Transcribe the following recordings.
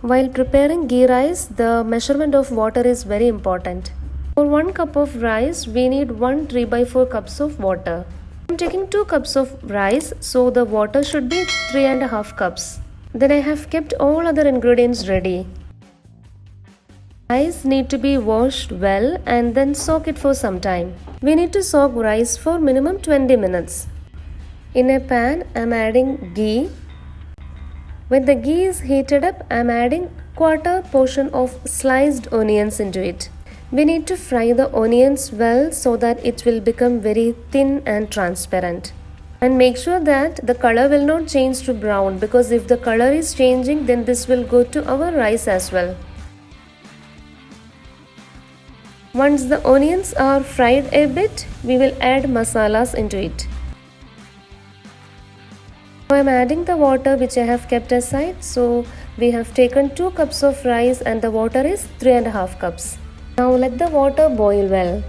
While preparing ghee rice, the measurement of water is very important. For 1 cup of rice, we need 1 3 by 4 cups of water. I am taking 2 cups of rice, so the water should be 3.5 cups. Then I have kept all other ingredients ready. Rice need to be washed well and then soak it for some time. We need to soak rice for minimum 20 minutes. In a pan, I am adding ghee. When the ghee is heated up, I am adding quarter portion of sliced onions into it. We need to fry the onions well so that it will become very thin and transparent. And make sure that the color will not change to brown, because if the color is changing, then this will go to our rice as well. Once the onions are fried a bit, we will add masalas into it. Now I am adding the water which I have kept aside. So we have taken 2 cups of rice and the water is 3.5 cups. Now let the water boil well.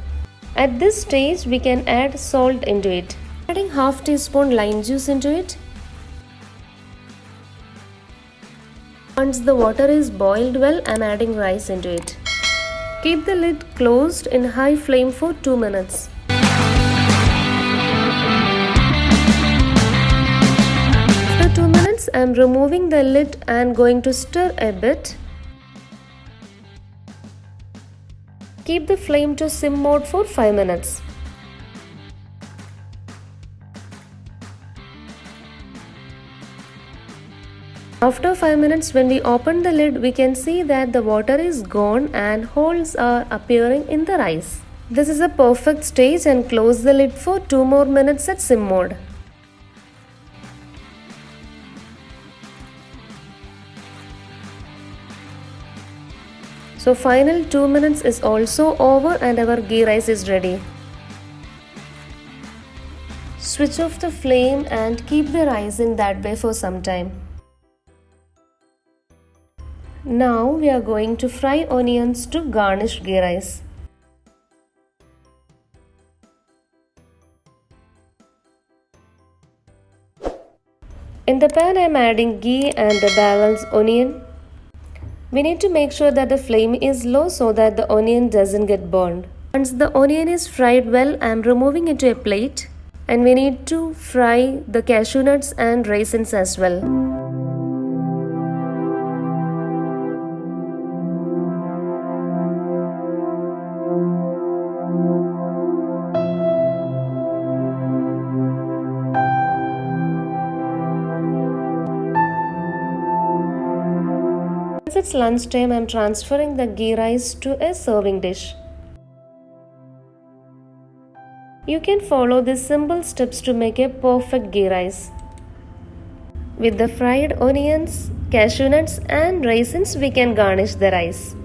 At this stage we can add salt into it. Adding half teaspoon lime juice into it. Once the water is boiled well, I am adding rice into it. Keep the lid closed in high flame for 2 minutes. After 2 minutes, I am removing the lid and going to stir a bit. Keep the flame to sim mode for 5 minutes. After 5 minutes, when we open the lid, we can see that the water is gone and holes are appearing in the rice. This is a perfect stage, and close the lid for 2 more minutes at sim mode. So final 2 minutes is also over and our ghee rice is ready. Switch off the flame and keep the rice in that way for some time. Now we are going to fry onions to garnish ghee rice. In the pan I am adding ghee and the balanced onion. We need to make sure that the flame is low so that the onion doesn't get burned. Once the onion is fried well, I am removing it to a plate, and we need to fry the cashew nuts and raisins as well. Since it's lunchtime, I am transferring the ghee rice to a serving dish. You can follow these simple steps to make a perfect ghee rice. With the fried onions, cashew nuts and raisins, we can garnish the rice.